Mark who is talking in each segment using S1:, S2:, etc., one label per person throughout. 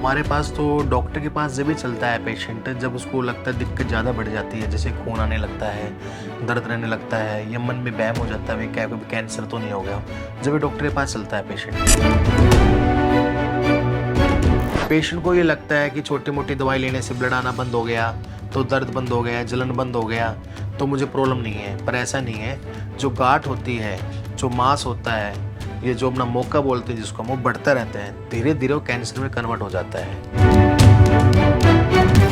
S1: हमारे पास तो डॉक्टर के पास जब भी चलता है पेशेंट जब उसको लगता है दिक्कत ज़्यादा बढ़ जाती है, जैसे खून आने लगता है, दर्द रहने लगता है या मन में वहम हो जाता है क्या कोई कैंसर तो नहीं हो गया, जब भी डॉक्टर के पास चलता है पेशेंट को ये लगता है कि छोटी मोटी दवाई लेने से ब्लड आना बंद हो गया तो दर्द बंद हो गया, जलन बंद हो गया तो मुझे प्रॉब्लम नहीं है, पर ऐसा नहीं है। जो गांठ होती है, जो मांस होता है, ये जो अपना मौका बोलते हैं जिसको, वो बढ़ता रहता है, धीरे धीरे वो कैंसर में कन्वर्ट हो जाता है।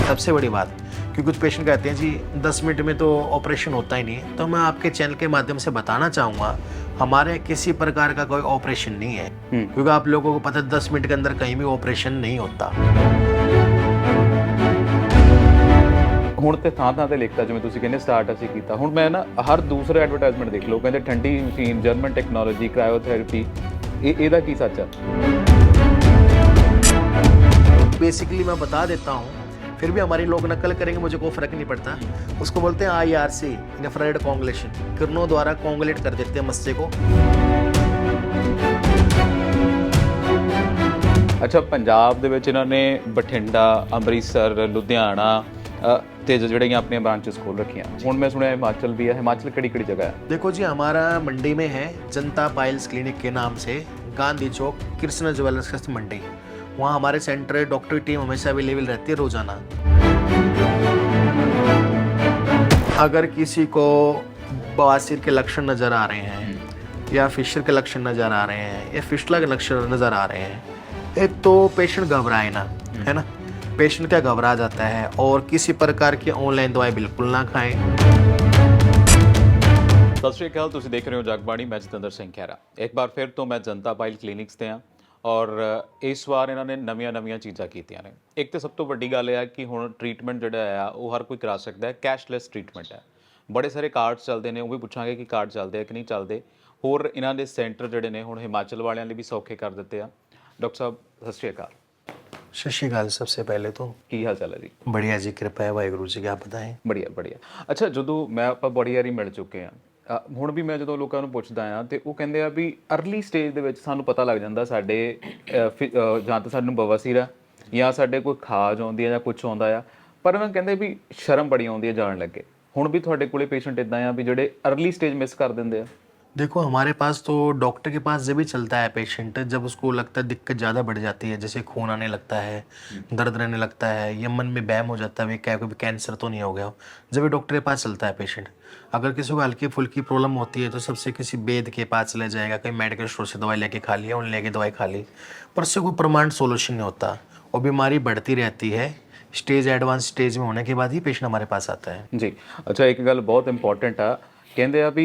S1: सबसे बड़ी बात कि कुछ पेशेंट कहते हैं जी 10 मिनट में तो ऑपरेशन होता ही नहीं है, तो मैं आपके चैनल के माध्यम से बताना चाहूँगा हमारे किसी प्रकार का कोई ऑपरेशन नहीं है, क्योंकि आप लोगों को पता है 10 मिनट के अंदर कहीं भी ऑपरेशन नहीं होता।
S2: ਹੁਣ ਤੇ ਥਾਂ ਥਾਂ ਤੇ ਲਿਖਤਾ ਜਿਵੇਂ ਤੁਸੀਂ ਕਹਿੰਦੇ ਸਟਾਰਟ ਅਸੀਂ ਕੀਤਾ। ਹੁਣ ਮੈਂ ਨਾ ਹਰ ਦੂਸਰੇ ਐਡਵਰਟਾਈਜ਼ਮੈਂਟ ਦੇਖ ਲਓ, ਕਹਿੰਦੇ ਠੰਡੀ ਮਸ਼ੀਨ, ਜਰਮਨ ਟੈਕਨੋਲੋਜੀ, ਕ੍ਰਾਇਓਥੈਰੇਪੀ। ਇਹਦਾ ਕੀ ਸੱਚ ਹੈ?
S1: बेसिकली मैं बता देता हूँ, फिर भी हमारे लोग नकल करेंगे, मुझे कोई फर्क नहीं पड़ता। उसको बोलते हैं IRC, इंफ्रारेड कॉन्गुलेशन, किरणों द्वारा कॉन्गुलेट कर देते हैं मस्से को।
S2: ਅੱਛਾ, ਪੰਜਾਬ ਦੇ ਵਿੱਚ ਇਹਨਾਂ ਨੇ ਬਠਿੰਡਾ, ਅੰਮ੍ਰਿਤਸਰ, ਲੁਧਿਆਣਾ ਤੇ ਜਿਹੜੀਆਂ ਆਪਣੀਆਂ ब्रांचेस खोल रखी हैं। ਹੁਣ मैं सुना हिमाचल भी है। हिमाचल ਕਿਹੜੀ जगह है?
S1: देखो जी, हमारा मंडी में है जनता पाइल्स क्लिनिक के नाम से, गांधी चौक, कृष्ण ज्वेलर्स मंडी। वहाँ हमारे सेंटर डॉक्टर टीम हमेशा अवेलेबल रहती है रोजाना। अगर किसी को बवासीर के लक्षण नजर आ रहे हैं या फिशर के लक्षण नजर आ रहे हैं या फिस्टुला के लक्षण नजर आ रहे हैं, एक तो पेशेंट घबराए ना, है ना। पेशेंट क्या घबरा जाता है, और किसी प्रकार की ऑनलाइन दवाई बिल्कुल ना खाएं।
S2: ਸਤਿ ਸ਼੍ਰੀ ਅਕਾਲ, ਤੁਸੀਂ ਦੇਖ ਰਹੇ ਹੋ ਜਗਬਾਣੀ। ਮੈਂ ਜਤਿੰਦਰ ਸਿੰਘ ਖਹਿਰਾ। ਇੱਕ ਵਾਰ ਫਿਰ ਤੋਂ ਮੈਂ ਜਨਤਾ ਪਾਇਲ ਕਲੀਨਿਕਸ ਤੇ ਹਾਂ, ਔਰ ਇਸ ਵਾਰ ਇਹਨਾਂ ਨੇ ਨਵੀਆਂ ਚੀਜ਼ਾਂ ਕੀਤੀਆਂ ਨੇ। ਇੱਕ ਤਾਂ ਸਭ ਤੋਂ ਵੱਡੀ ਗੱਲ ਇਹ ਹੈ ਕਿ ਹੁਣ ਟ੍ਰੀਟਮੈਂਟ ਜਿਹੜਾ ਆ ਉਹ ਹਰ ਕੋਈ ਕਰਾ ਸਕਦਾ ਹੈ, ਕੈਸ਼ਲੈਸ ਟ੍ਰੀਟਮੈਂਟ ਹੈ। ਬੜੇ ਸਾਰੇ ਕਾਰਡ ਚੱਲਦੇ ਨੇ, ਉਹ ਵੀ ਪੁੱਛਾਂਗੇ ਕਿ ਕਾਰਡ ਚੱਲਦੇ ਆ ਕਿ ਨਹੀਂ ਚੱਲਦੇ। ਹੋਰ ਇਹਨਾਂ ਦੇ ਸੈਂਟਰ ਜਿਹੜੇ ਨੇ ਹੁਣ ਹਿਮਾਚਲ ਵਾਲਿਆਂ ਲਈ ਵੀ ਸੌਖੇ ਕਰ ਦਿੱਤੇ ਆ। ਡਾਕਟਰ ਸਾਹਿਬ ਸਤਿ ਸ਼੍ਰੀ ਅਕਾਲ।
S1: सत श्री अकाल। सबसे पहले तो
S2: ਕੀ ਹਾਲ ਚਾਲ ਹੈ ਜੀ?
S1: बढ़िया जी, कृपा है वाहिगुरु जी की, आप बताएं।
S2: बढ़िया। ਅੱਛਾ, ਜਦੋਂ ਮੈਂ ਆਪਾਂ ਬੜੀ ਵਾਰੀ ਮਿਲ ਚੁੱਕੇ ਆ, ਹੁਣ ਵੀ ਮੈਂ ਜਦੋਂ ਲੋਕਾਂ ਨੂੰ ਪੁੱਛਦਾ ਆ ਤੇ ਉਹ ਕਹਿੰਦੇ ਆ ਵੀ ਅਰਲੀ ਸਟੇਜ ਦੇ ਵਿੱਚ ਸਾਨੂੰ ਪਤਾ ਲੱਗ ਜਾਂਦਾ ਸਾਡੇ ਜਾਂ ਤਾਂ ਸਾਨੂੰ ਬਵਾਸੀਰ ਆ ਜਾਂ ਸਾਡੇ ਕੋਈ ਖਾਜ ਆਉਂਦੀ ਆ ਜਾਂ ਕੁਝ ਆਉਂਦਾ ਆ, ਪਰ ਉਹਨਾਂ ਕਹਿੰਦੇ ਵੀ ਸ਼ਰਮ ਬੜੀ ਆਉਂਦੀ ਆ ਜਾਣ ਲੱਗੇ। ਹੁਣ ਵੀ ਤੁਹਾਡੇ ਕੋਲੇ ਪੇਸ਼ੈਂਟ ਇਦਾਂ ਆ ਵੀ ਜਿਹੜੇ ਅਰਲੀ ਸਟੇਜ ਮਿਸ ਕਰ ਦਿੰਦੇ ਆ?
S1: देखो, हमारे पास तो डॉक्टर के पास जब भी चलता है पेशेंट जब उसको लगता है दिक्कत ज़्यादा बढ़ जाती है, जैसे खून आने लगता है, दर्द रहने लगता है या मन में वहम हो जाता है क्या कोई कैंसर तो नहीं हो गया, जब भी डॉक्टर के पास चलता है पेशेंट। अगर किसी को हल्की फुल्की प्रॉब्लम होती है तो सबसे किसी वैद्य के पास चला जाएगा, कहीं मेडिकल स्टोर से दवाई लेके खा लिया, उन्हें लेके दवाई खा ली, पर उससे कोई परमानेंट सोल्यूशन नहीं होता और बीमारी बढ़ती रहती है। स्टेज एडवांस स्टेज में होने के बाद ही पेशेंट हमारे पास आता है
S2: जी। अच्छा, एक गल बहुत इंपॉर्टेंट आ, ਕਹਿੰਦੇ ਆ ਵੀ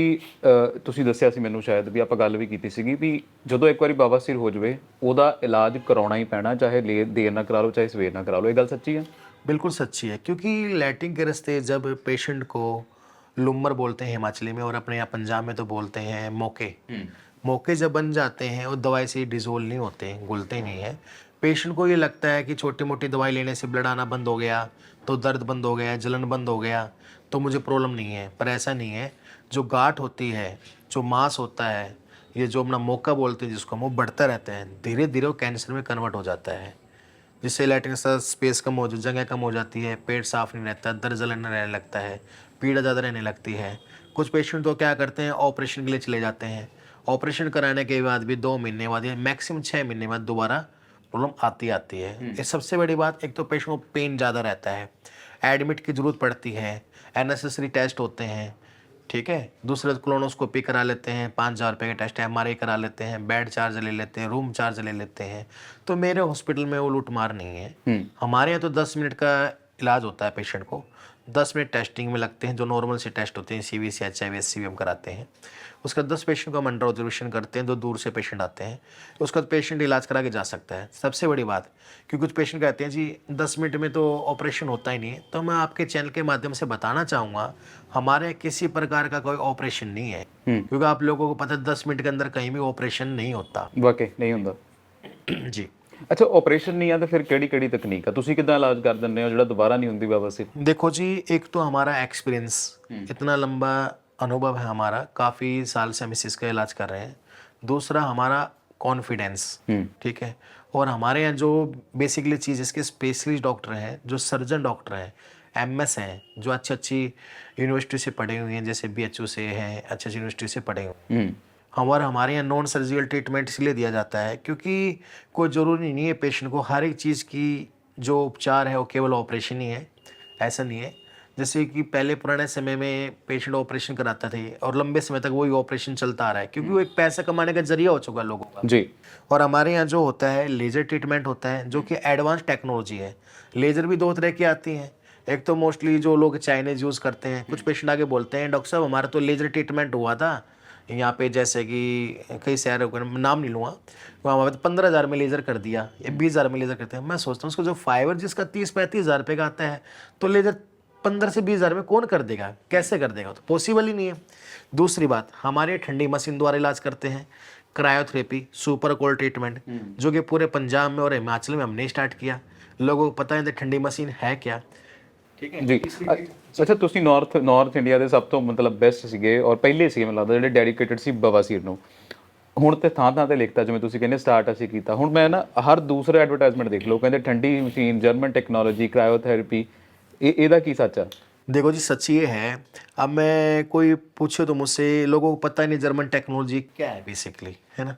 S2: ਤੁਸੀਂ ਦੱਸਿਆ ਸੀ ਮੈਨੂੰ, ਸ਼ਾਇਦ ਵੀ ਆਪਾਂ ਗੱਲ ਵੀ ਕੀਤੀ ਸੀਗੀ ਵੀ ਜਦੋਂ ਇੱਕ ਵਾਰੀ ਬਵਾਸੀਰ ਹੋ ਜਾਵੇ ਉਹਦਾ ਇਲਾਜ ਕਰਾਉਣਾ ਹੀ ਪੈਣਾ, ਚਾਹੇ देर ना करा लो चाहे सवेर ना करा लो। ये गल सच्ची है?
S1: बिल्कुल सच्ची है, क्योंकि लैट्रिन के रास्ते जब पेशेंट को लुम्बर बोलते हैं हिमाचली में, और अपने यहाँ पंजाब में तो बोलते हैं मौके जब बन जाते हैं वो दवाई से डिजोल्व नहीं होते, घुलते नहीं है। पेशेंट को ये लगता है कि छोटी मोटी दवाई लेने से ब्लड आना बंद हो गया तो दर्द बंद हो गया, जलन बंद हो गया तो मुझे प्रॉब्लम नहीं है, पर ऐसा नहीं है। जो गांठ होती है, जो मांस होता है, ये जो अपना मौका बोलते हैं जिसको, वो बढ़ता रहता है, धीरे धीरे वो कैंसर में कन्वर्ट हो जाता है, जिससे लैट्रिन का स्पेस कम हो, जगह कम हो जाती है, पेट साफ नहीं रहता, दर्द जलन रहने लगता है, पीड़ा ज़्यादा रहने लगती है। कुछ पेशेंट तो क्या करते हैं, ऑपरेशन के लिए चले जाते हैं। ऑपरेशन कराने के बाद भी 2 महीने बाद या मैक्सिमम 6 महीने बाद दोबारा प्रॉब्लम आती है। ये सबसे बड़ी बात, एक तो पेशेंट को पेन ज़्यादा रहता है, एडमिट की ज़रूरत पड़ती है, अननेसेसरी टेस्ट होते हैं, ठीक है। दूसरा कोलोनोस्कोपी करा लेते हैं, 5,000 रुपये के टेस्ट, MRI करा लेते हैं, बेड चार्ज ले लेते हैं, रूम चार्ज ले लेते हैं। तो मेरे हॉस्पिटल में वो लूटमार नहीं है। हमारे यहाँ तो 10 मिनट का इलाज होता है पेशेंट को, 10 मिनट टेस्टिंग में लगते हैं, जो नॉर्मल से टेस्ट होते हैं, CBC, HIV, HCV हम कराते हैं। उसका 10 पेशेंट को हम अंडर ऑब्जर्वेशन करते हैं, जो दूर से पेशेंट आते हैं, तो उसका पेशेंट इलाज करा के जा सकता है। सबसे बड़ी बात, क्योंकि कुछ पेशेंट कहते हैं जी 10 मिनट में तो ऑपरेशन होता ही नहीं है, तो मैं आपके चैनल के माध्यम से बताना चाहूँगा हमारे किसी प्रकार का कोई ऑपरेशन नहीं है, क्योंकि आप लोगों को पता है 10 मिनट के अंदर कहीं भी ऑपरेशन नहीं होता।
S2: वाकई नहीं ਹੁੰਦਾ
S1: जी।
S2: ਅੱਛਾ, ਆਪਰੇਸ਼ਨ ਨਹੀਂ ਆ ਤਾਂ ਫਿਰ ਕਿਹੜੀ ਤਕਨੀਕ ਆ? ਤੁਸੀਂ ਕਿੱਦਾਂ ਇਲਾਜ ਕਰ ਦਿੰਦੇ ਹੋ ਜਿਹੜਾ ਦੁਬਾਰਾ नहीं ਹੁੰਦੀ ਬਵਾਸੀਰ?
S1: देखो जी, एक तो हमारा एक्सपीरियंस, इतना लंबा अनुभव है हमारा, काफ़ी साल से हम इस चीज़ का इलाज कर रहे हैं। दूसरा हमारा कॉन्फिडेंस, ठीक है। और हमारे यहाँ जो बेसिकली चीज़ इसके स्पेशलिस्ट डॉक्टर हैं, जो सर्जन डॉक्टर हैं, एमएस हैं, जो अच्छी अच्छी यूनिवर्सिटी से पढ़े हुए हैं, जैसे बीएचयू से हैं, अच्छी अच्छी यूनिवर्सिटी से पढ़े हुए हैं। हमारे यहाँ नॉन सर्जिकल ट्रीटमेंट इसलिए दिया जाता है क्योंकि कोई ज़रूरी नहीं है पेशेंट को हर एक चीज़ की जो उपचार है वो केवल ऑपरेशन ही है, ऐसा नहीं है। जैसे कि पहले पुराने समय में पेशेंट ऑपरेशन कराता थे और लंबे समय तक वही ऑपरेशन चलता आ रहा है क्योंकि वो एक पैसा कमाने का जरिया हो चुका है लोगों का
S2: जी।
S1: और हमारे यहाँ जो होता है लेज़र ट्रीटमेंट होता है जो कि एडवांस टेक्नोलॉजी है। लेज़र भी 2 तरह की आती हैं, एक तो मोस्टली जो लोग चाइनीज़ यूज़ करते हैं। कुछ पेशेंट आके बोलते हैं डॉक्टर साहब हमारा तो लेज़र ट्रीटमेंट हुआ था यहाँ पे, जैसे कि कई शहरों का नाम नहीं लूँगा, वहाँ पे 15,000 में लेज़र कर दिया या 20,000 में लेज़र करते हैं। मैं सोचता हूँ उसको जो फाइबर जिसका 30-35,000 रुपये का आता है तो लेज़र 15 से 20,000 में कौन कर देगा, कैसे कर देगा, तो पॉसिबल ही नहीं है। दूसरी बात, हमारे ठंडी मशीन द्वारा इलाज करते हैं, क्रायोथेरेपी, सुपर कोल्ड ट्रीटमेंट, जो कि पूरे पंजाब में और हिमाचल में हमने स्टार्ट किया। लोगों को पता है ठंडी मशीन है क्या, ठीक है
S2: ਜੀ। ਅੱਛਾ, ਤੁਸੀਂ ਨਾਰਥ ਇੰਡੀਆ ਦੇ ਸਭ ਤੋਂ ਮਤਲਬ ਬੈਸਟ ਸੀਗੇ ਔਰ ਪਹਿਲੇ ਸੀਗੇ ਮੈਨੂੰ ਲੱਗਦਾ ਜਿਹੜੇ ਡੈਡੀਕੇਟਡ ਸੀ ਬਵਾਸੀਰ ਨੂੰ। ਹੁਣ ਤੇ ਥਾਂ ਥਾਂ ਤੇ ਲਿਖਤਾ ਜਿਵੇਂ ਤੁਸੀਂ ਕਹਿੰਦੇ ਸਟਾਰਟ ਅਸੀਂ ਕੀਤਾ। ਹੁਣ ਮੈਂ ਨਾ ਹਰ ਦੂਸਰੇ ਐਡਵਰਟਾਈਜ਼ਮੈਂਟ ਦੇਖ ਲਓ ਕਹਿੰਦੇ ਠੰਡੀ ਮਸ਼ੀਨ, ਜਰਮਨ टेक्नोलॉजी, क्रायोथेरेपी, ਇਹਦਾ ਕੀ ਸੱਚ ਆ?
S1: देखो जी सच ये है, अब मैं कोई पूछे तो मुझसे लोगों को पता ही नहीं जर्मन टेक्नोलॉजी क्या है बेसिकली, है ना।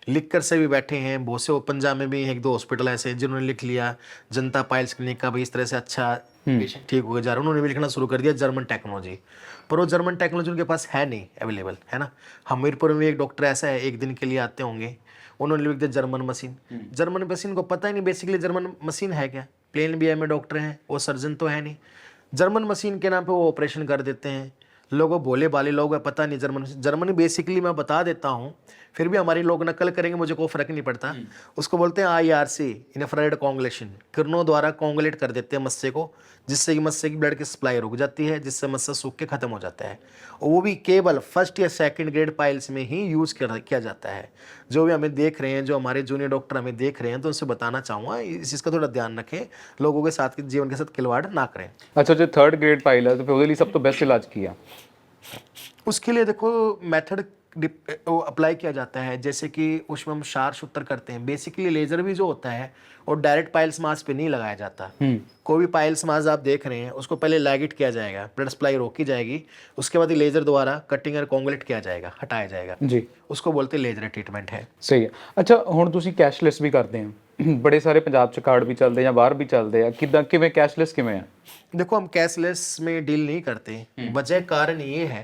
S1: लिख कर से भी बैठे हैं बहुत से, पंजाब में भी 1-2 हॉस्पिटल ऐसे हैं जिन्होंने लिख लिया जनता पाइल्स क्लिनिक का भी इस तरह से अच्छा पेशेंट ठीक हो जा रहा है, उन्होंने भी लिखना शुरू कर दिया जर्मन टेक्नोलॉजी। पर वो जर्मन टेक्नोलॉजी उनके पास है नहीं अवेलेबल, है ना। हमीरपुर में एक डॉक्टर ऐसा है, एक दिन के लिए आते होंगे, उन्होंने लिख दिया जर्मन मशीन। जर्मन मशीन को पता ही नहीं बेसिकली जर्मन मशीन है क्या। प्लेन बी में डॉक्टर हैं, वो सर्जन तो है नहीं, जर्मन मशीन के नाम पे वो ऑपरेशन कर देते हैं। लोगों भोले भाले लोग हैं, पता नहीं जर्मनी बेसिकली मैं बता देता हूँ, फिर भी हमारे लोग नकल करेंगे, मुझे कोई फर्क नहीं पड़ता। उसको बोलते हैं IRC, इंफ्रारेड कॉन्गुलेशन, किरणों द्वारा कॉन्गुलेट कर देते हैं मस्से को, जिससे कि मस्से की ब्लड की सप्लाई रुक जाती है, जिससे मस्सा सूख के खत्म हो जाता है। और वो भी केवल 1st या 2nd ग्रेड पाइल्स में ही यूज़ किया जाता है। जो भी हमें देख रहे हैं, जो हमारे जूनियर डॉक्टर हमें देख रहे हैं, तो उनसे बताना चाहूँगा इस चीज़ का थोड़ा ध्यान रखें, लोगों के साथ जीवन के साथ खिलवाड़ ना करें।
S2: ਅੱਛਾ, ਜੇ 3rd ਗ੍ਰੇਡ ਪਾਇਲ ਹੈ ਤਾਂ ਫਿਰ ਉਹਦੇ ਲਈ ਸਭ ਤੋਂ ਬੈਸਟ ਇਲਾਜ ਕੀ ਆ?
S1: उसके लिए देखो मेथड अप्लाई किया जाता है, जैसे कि उसमें हम क्षार सूत्र करते हैं। बेसिकली लेजर भी जो होता है और डायरेक्ट पाइल्स मास पे नहीं लगाया जाता। कोई भी पाइल्स मास आप देख रहे हैं उसको पहले लैगिट किया जाएगा, ब्लड सप्लाई रोकी जाएगी, उसके बाद लेजर द्वारा कटिंग और कॉन्गुलेट किया जाएगा, हटाया जाएगा
S2: ਜੀ,
S1: उसको बोलते हैं लेजर ट्रीटमेंट है।
S2: ਸਹੀ ਹੈ। ਅੱਛਾ, ਹੁਣ ਤੁਸੀਂ ਕੈਸ਼ਲੈਸ ਵੀ ਕਰਦੇ ਹੋ, ਬੜੇ ਸਾਰੇ ਪੰਜਾਬ 'ਚ ਕਾਰਡ ਵੀ ਚੱਲਦੇ ਜਾਂ ਬਾਹਰ ਵੀ ਚੱਲਦੇ ਆ, ਕਿਵੇਂ ਕੈਸ਼ਲੈਸ ਕਿਵੇਂ ਆ?
S1: देखो हम कैशलेस में डील नहीं करते, वजह कारण ये है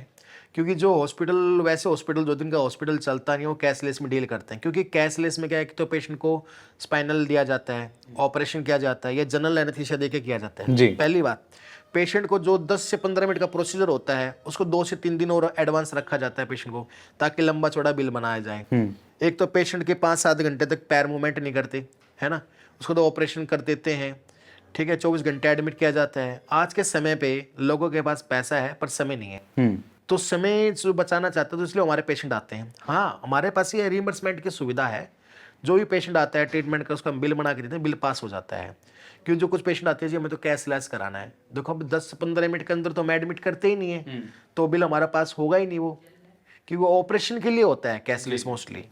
S1: क्योंकि जो हॉस्पिटल, वैसे हॉस्पिटल जो दिन का हॉस्पिटल चलता नहीं है वो कैशलेस में डील करते हैं। क्योंकि कैशलेस में क्या है कि तो पेशेंट को स्पाइनल दिया जाता है, ऑपरेशन किया जाता है, या जनरल एनेस्थीसिया देके किया जाता है।
S2: जी।
S1: पहली बात, पेशेंट को जो 10 से 15 मिनट का प्रोसीजर होता है उसको 2 से 3 दिन और एडवांस रखा जाता है पेशेंट को, ताकि लंबा चौड़ा बिल बनाया जाए। एक तो पेशेंट के 5-7 घंटे तक पैर मूवमेंट नहीं करते, है ना, उसको तो ऑपरेशन कर देते हैं, ठीक है, 24 घंटे एडमिट किया जाता है। आज के समय पे लोगों के पास पैसा है पर समय नहीं है, तो समय जो बचाना चाहते हैं तो इसलिए हमारे पेशेंट आते हैं। हाँ, हमारे पास ये रिइंबर्समेंट की सुविधा है, जो भी पेशेंट आता है ट्रीटमेंट का उसका हम बिल बना के देते हैं, बिल पास हो जाता है। क्योंकि जो कुछ पेशेंट आते हैं जी हमें तो कैशलेस कराना है, देखो अब 10 से 15 मिनट के अंदर तो हम एडमिट करते ही नहीं है, तो बिल हमारे पास होगा ही नहीं वो, क्योंकि वो ऑपरेशन के लिए होता है कैशलेस मोस्टली।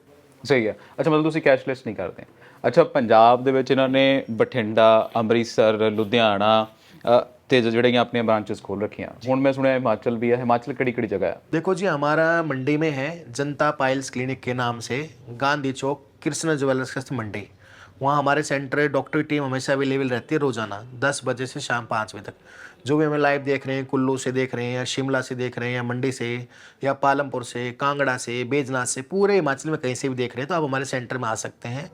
S2: ਸਹੀ ਹੈ। ਅੱਛਾ, ਮਤਲਬ ਤੁਸੀਂ ਕੈਸ਼ਲੈਸ ਨਹੀਂ ਕਰਦੇ। ਅੱਛਾ, ਪੰਜਾਬ ਦੇ ਵਿੱਚ ਇਹਨਾਂ ਨੇ ਬਠਿੰਡਾ, ਅੰਮ੍ਰਿਤਸਰ, ਲੁਧਿਆਣਾ ਤੇ ਜਿਹੜੀਆਂ ਆਪਣੀਆਂ ਬ੍ਰਾਂਚਸ ਖੋਲ ਰੱਖੀਆਂ। ਹੁਣ ਮੈਂ ਸੁਣਿਆ ਹਿਮਾਚਲ ਵੀ ਹੈ, ਹਿਮਾਚਲ ਕਿਹੜੀ ਜਗ੍ਹਾ ਹੈ?
S1: देखो जी हमारा मंडी में है जनता पाइल्स क्लिनिक के नाम से, गांधी चौक, कृष्ण ज्वेलर्स का मंडी। वहाँ हमारे सेंटर डॉक्टर की टीम हमेशा अवेलेबल रहती है, रोजाना 10 बजे से शाम 5 बजे तक। जो भी हमें लाइव देख रहे हैं, कुल्लू से देख रहे हैं या शिमला से देख रहे हैं या मंडी से या पालमपुर से, कांगड़ा से, बैजनाथ से, पूरे हिमाचल में कहीं से भी देख रहे हैं तो आप हमारे सेंटर में आ सकते हैं।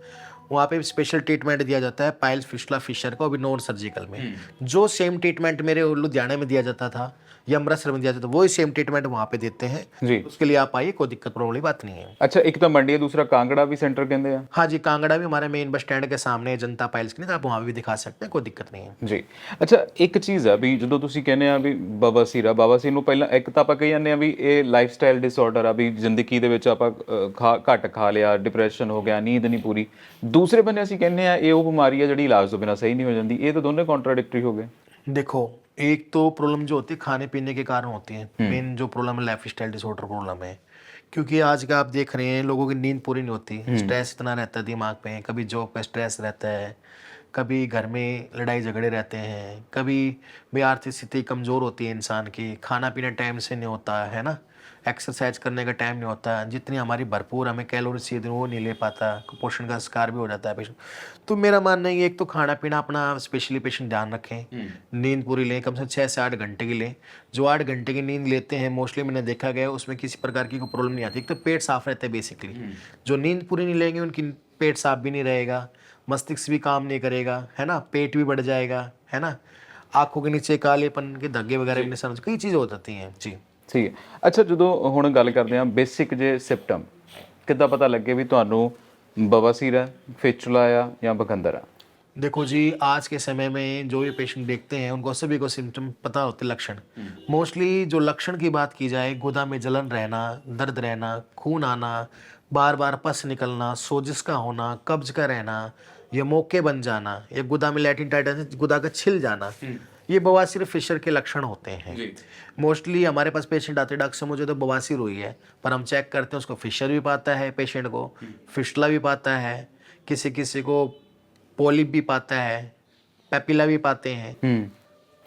S1: वहाँ पे स्पेशल ट्रीटमेंट दिया जाता है पाइल्स फिस्टुला फिशर को, अभी नॉन सर्जिकल में। जो सेम ट्रीटमेंट मेरे लुधियाना में दिया जाता था या अमृतसर में दिया जाता था, वही सेम ट्रीटमेंट वहाँ पे देते हैं
S2: जी।
S1: उसके लिए आप आइए, कोई दिक्कत प्रॉब्लम वाली बात नहीं है।
S2: ਅੱਛਾ, ਇੱਕ ਤਾਂ ਮੰਡੀ ਹੈ, ਦੂਸਰਾ ਕਾਂਗੜਾ ਵੀ ਸੈਂटर ਕਹਿੰਦੇ ਆ।
S1: हाँ जी, कांगड़ा भी हमारे मेन बस स्टैंड के सामने है जनता पाइल्स क्लिनिक, आप वहाँ भी दिखा सकते हैं, कोई दिक्कत नहीं है।
S2: ਜੀ। ਅੱਛਾ, ਇੱਕ ਚੀਜ਼ ਆ ਵੀ ਜਦੋਂ ਤੁਸੀਂ ਕਹਿੰਦੇ ਆ ਵੀ ਬਵਾਸੀਰ ਨੂੰ ਪਹਿਲਾਂ ਇੱਕ ਤਾਂ ਆਪਾਂ ਕਹੀ ਜਾਂਦੇ ਆ ਵੀ ਇਹ ਲਾਈਫ ਸਟਾਈਲ ਡਿਸਆਰਡਰ ਆ, ਵੀ ਜ਼ਿੰਦਗੀ ਦੇ ਵਿੱਚ ਆਪਾਂ ਘੱਟ ਖਾ ਲਿਆ, ਡਿਪਰੈਸ਼ਨ ਹੋ ਗਿਆ, ਨੀਂਦ ਨਹੀਂ ਪੂਰੀ। ਦੂਸਰੇ ਬੰਨੇ ਅਸੀਂ ਕਹਿੰਦੇ ਆ ਇਹ ਉਹ ਬਿਮਾਰੀ ਆ ਜਿਹੜੀ ਇਲਾਜ ਤੋਂ ਬਿਨਾਂ ਸਹੀ ਨਹੀਂ ਹੋ ਜਾਂਦੀ। ਇਹ ਤਾਂ ਦੋਨੇ ਕੌਂਟਰਾਡਿਕਟਰੀ ਹੋ ਗਏ।
S1: देखो, एक तो प्रॉब्लम जो होती है खाने पीने के कारण होती है, मेन जो प्रॉब्लम है लाइफ स्टाइल डिसऑर्डर प्रॉब्लम है, क्योंकि आज का आप देख रहे हैं लोगों की नींद पूरी नहीं होती, स्ट्रेस इतना रहता है दिमाग पे, कभी जॉब का स्ट्रेस रहता है, कभी घर में लड़ाई झगड़े रहते हैं, कभी भी आर्थिक स्थिति कमज़ोर होती है इंसान की, खाना पीना टाइम से नहीं होता है ना, एक्सरसाइज करने का टाइम नहीं होता, जितनी हमारी भरपूर हमें कैलोरी चाहिए वो नहीं ले पाता, कुपोषण का शिकार भी हो जाता है पेशेंट। तो मेरा मानना है कि एक तो खाना पीना अपना स्पेशली पेशेंट ध्यान रखें, नींद पूरी लें, कम से कम 6 से 8 घंटे की लें। जो 8 घंटे की नींद लेते हैं मोस्टली मैंने देखा गया उसमें किसी प्रकार की कोई प्रॉब्लम नहीं आती। एक तो पेट साफ रहता है बेसिकली, जो नींद पूरी नहीं लेंगे उनकी पेट साफ भी नहीं रहेगा, मस्तिष्क भी काम नहीं करेगा, है ना, पेट भी बढ़ जाएगा, है ना, आंखों के नीचे कालेपन के धब्बे वगैरह भी निशान, कई चीज़ें हो जाती हैं जी।
S2: ठीक है। ਅੱਛਾ, ਜਦੋਂ ਹੁਣ ਗੱਲ ਕਰਦੇ ਹਾਂ ਬੇਸਿਕ ਜੇ ਸਿਪਟਮ, ਕਿੱਦਾਂ ਪਤਾ ਲੱਗੇ ਵੀ ਤੁਹਾਨੂੰ ਬਵਾਸੀਰ ਹੈ, ਫਿਸਟੁਲਾ ਆ ਜਾਂ ਬਕੰਦਰ ਆ?
S1: देखो जी, आज के समय में जो भी पेशेंट देखते हैं उनको सभी को सिम्टम पता होते हैं, लक्षण। मोस्टली जो लक्षण की बात की जाए, गुदा में जलन रहना, दर्द रहना, खून आना, बार बार पस निकलना, सोजिश का होना, कब्ज का रहना, या मोके बन जाना, या गुदा में लैटिन टाइटस गुदा का छिल जाना, ये बवासीर फिशर के लक्षण होते हैं। मोस्टली हमारे पास पेशेंट आते हैं, डॉक्टर साहब मुझे तो बवासीर हुई है, पर हम चेक करते हैं उसको फिशर भी पाता है, पेशेंट को फिस्टुला भी पाता है, किसी किसी को पोलिप भी पाता है, पेपिला भी पाते हैं।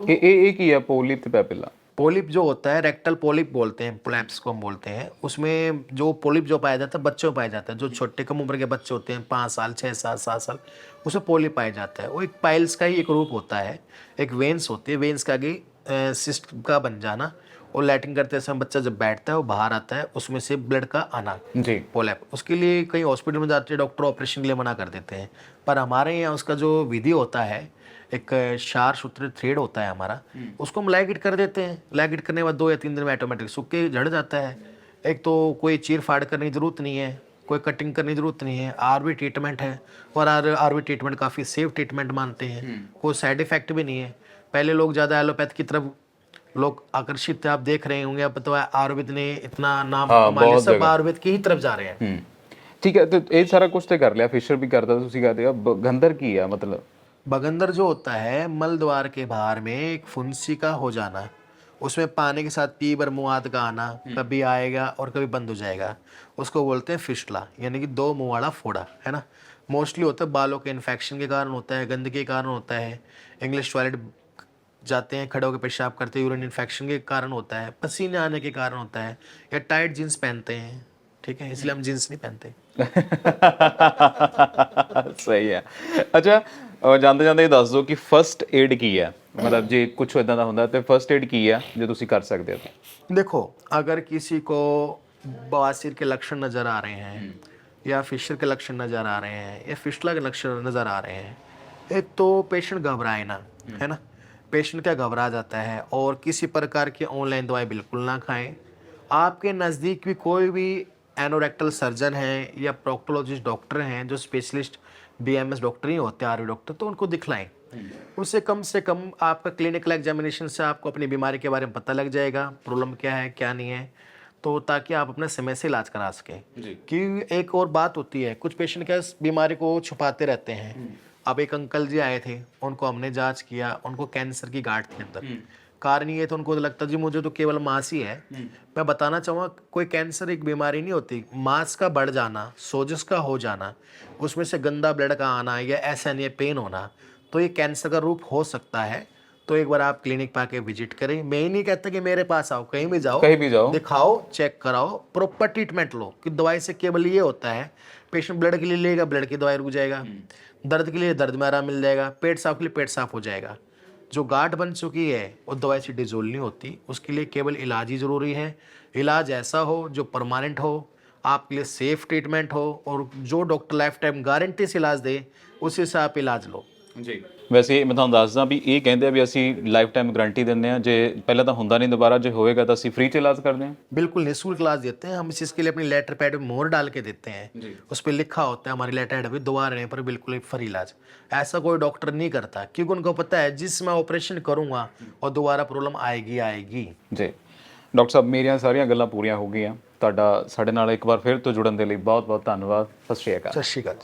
S2: ਇਹ ਕੀ ਹੈ ਪੋਲਿਪ ਤੇ ਪੈਪਿਲਾ?
S1: पोलिप जो होता है रेक्टल पोलिप बोलते हैं, प्लैप्स को हम बोलते हैं। उसमें जो पोलिप जो पाया जाता है बच्चों में पाया जाता है, जो छोटे कम उम्र के बच्चे होते हैं 5 साल 6 साल 7 साल, उसमें पोलिप पाया जाता है। वो एक पाइल्स का ही एक रूप होता है, एक वेन्स होती है, वेन्स का आगे सिस्ट का बन जाना, और लैटिन करते समय बच्चा जब बैठता है वो बाहर आता है, उसमें से ब्लड का आना
S2: जी।
S1: पोलैप। उसके लिए कई हॉस्पिटल में जाते हैं, डॉक्टर ऑपरेशन के लिए मना कर देते हैं, पर हमारे यहाँ उसका जो विधि होता है, एक क्षार सूत्र थ्रेड होता है हमारा, उसको हम लाइगेट कर देते हैं। लाइगेट करने के बाद 2 या 3 दिन में ऑटोमेटिक सूख के झड़ जाता है। एक तो कोई चीर फाड़ करने की ज़रूरत नहीं है, कोई कटिंग करने की ज़रूरत नहीं है, आरवी ट्रीटमेंट है, और आरवी ट्रीटमेंट काफ़ी सेफ ट्रीटमेंट मानते हैं, कोई साइड इफेक्ट भी नहीं है। पहले लोग ज़्यादा एलोपैथ की तरफ लोग आकर्षित थे, आप देख रहे होंगे, अब तो आयुर्वेद ने इतना नाम कमा लिया, सब आयुर्वेद की ही तरफ जा रहे हैं।
S2: ਠੀਕ ਹੈ, ਤੇ ਇਹ ਸਾਰਾ ਕੁਝ ਤੇ ਕਰ ਲਿਆ, ਫਿਸ਼ਰ ਵੀ ਕਰਦਾ, ਤੁਸੀਂ ਕਰਦੇ ਹੋ, ਬਗੰਦਰ ਕੀ ਆ मतलब?
S1: बगंदर जो होता है मल द्वार के बाहर में एक फुंसी का हो जाना, उसमें पानी के साथ पीबर मुआद का आना, कभी आएगा और कभी बंद हो जाएगा, उसको बोलते हैं फिस्टुला, यानी कि 2 मुंह वाला फोड़ा, है ना। मोस्टली होता है बालों के इन्फेक्शन के कारण होता है, गंदगी के कारण होता है, इंग्लिश टॉयलेट जाते हैं खड़े होकर पेशाब करते हैं, यूरिन इन्फेक्शन के कारण होता है, पसीने आने के कारण होता है, या टाइट जीन्स पहनते हैं, ठीक है, इसलिए हम जीन्स नहीं पहनते।
S2: ਸਹੀ ਹੈ। ਅੱਛਾ, ਜਾਂਦੇ ਜਾਂਦੇ ਇਹ ਦੱਸ ਦਿਓ ਕਿ ਫਸਟ ਏਡ ਕੀ ਹੈ, मतलब ਜੇ ਕੁਝ ਇਦਾਂ ਦਾ ਹੁੰਦਾ ਤੇ ਫਸਟ ਏਡ ਕੀ ਹੈ ਜੋ ਤੁਸੀਂ ਕਰ ਸਕਦੇ ਹੋ?
S1: देखो, अगर किसी को बवासीर के लक्षण नज़र आ रहे हैं, या फिशर के लक्षण नज़र आ रहे हैं, या फिस्टुला के लक्षण नज़र आ रहे हैं, एक तो पेशेंट घबराए ना, है ना। पेशेंट क्या घबरा जाता है, और किसी प्रकार की ऑनलाइन दवाई बिल्कुल ना खाएं। आपके नज़दीक भी कोई भी एनोरेक्टल सर्जन है या प्रोक्टोलॉजिस्ट डॉक्टर हैं जो स्पेशलिस्ट बीएमएस डॉक्टर ही होते हैं, आरवी डॉक्टर, तो उनको दिखलाएं। उससे कम आपका क्लिनिकल एग्जामिनेशन से आपको अपनी बीमारी के बारे में पता लग जाएगा, प्रॉब्लम क्या है क्या नहीं है, तो ताकि आप अपने समय से इलाज करा सकें। कि एक और बात होती है, कुछ पेशेंट क्या बीमारी को छुपाते रहते हैं। अब एक अंकल जी आए थे, उनको हमने जांच किया, उनको कैंसर की गांठ थी अंदर। कारण ये तो उनको लगता जी मुझे तो केवल मांस ही है। मैं बताना चाहूँगा, कोई कैंसर एक बीमारी नहीं होती, मांस का बढ़ जाना, सोजिश का हो जाना, उसमें से गंदा ब्लड का आना, या ऐसा नहीं पेन होना, तो ये कैंसर का रूप हो सकता है। तो एक बार आप क्लिनिक पे आके विजिट करें। मैं ही नहीं कहता कि मेरे पास आओ, कहीं भी जाओ, दिखाओ, चेक कराओ, प्रॉपर ट्रीटमेंट लो। कि दवाई से केवल ये होता है, पेशेंट ब्लड के लिए लेगा, ब्लड की दवाई रुक जाएगा, दर्द के लिए दर्द में आराम मिल जाएगा, पेट साफ के लिए पेट साफ हो जाएगा। जो गांठ बन चुकी है वो दवाई से डिजोल्व नहीं होती, उसके लिए केवल इलाज ही ज़रूरी है। इलाज ऐसा हो जो परमानेंट हो, आपके लिए सेफ ट्रीटमेंट हो, और जो डॉक्टर लाइफ टाइम गारंटी से इलाज दे उसी से आप इलाज लो
S2: ਜੀ। ਵੈਸੇ ਮੈਂ ਤੁਹਾਨੂੰ ਦੱਸਦਾ ਵੀ ਇਹ ਕਹਿੰਦੇ ਆ ਵੀ ਅਸੀਂ ਲਾਈਫ टाइम गारंटी ਦਿੰਦੇ ਆ, ਜੇ ਪਹਿਲਾਂ ਤਾਂ ਹੁੰਦਾ ਨਹੀਂ, दोबारा ਜੇ ਹੋਏਗਾ ਤਾਂ ਅਸੀਂ फ्री ਚ इलाज करते हैं।
S1: बिल्कुल निःशुल्क इलाज देते हैं हम। इसके लिए अपनी लेटर पैड में मोहर डाल के देते हैं, उस पर लिखा होता है हमारी लेटर पैड पे, दोबारा रहने पर बिल्कुल फ्री इलाज। ऐसा कोई डॉक्टर नहीं करता, क्योंकि उनको पता है जिस मैं ऑपरेशन करूँगा और दोबारा प्रॉब्लम आएगी।
S2: ਜੀ ਡਾਕਟਰ ਸਾਹਿਬ, ਮੇਰੀਆਂ ਸਾਰੀਆਂ ਗੱਲਾਂ ਪੂਰੀਆਂ ਹੋ ਗਈਆਂ। ਤੁਹਾਡਾ ਸਾਡੇ ਨਾਲ ਇੱਕ ਵਾਰ ਫਿਰ ਤੋਂ ਜੁੜਨ ਦੇ ਲਈ ਬਹੁਤ ਬਹੁਤ ਧੰਨਵਾਦ। ਸਤਿ ਸ਼੍ਰੀ ਅਕਾਲ।
S1: सत श्री अकाल।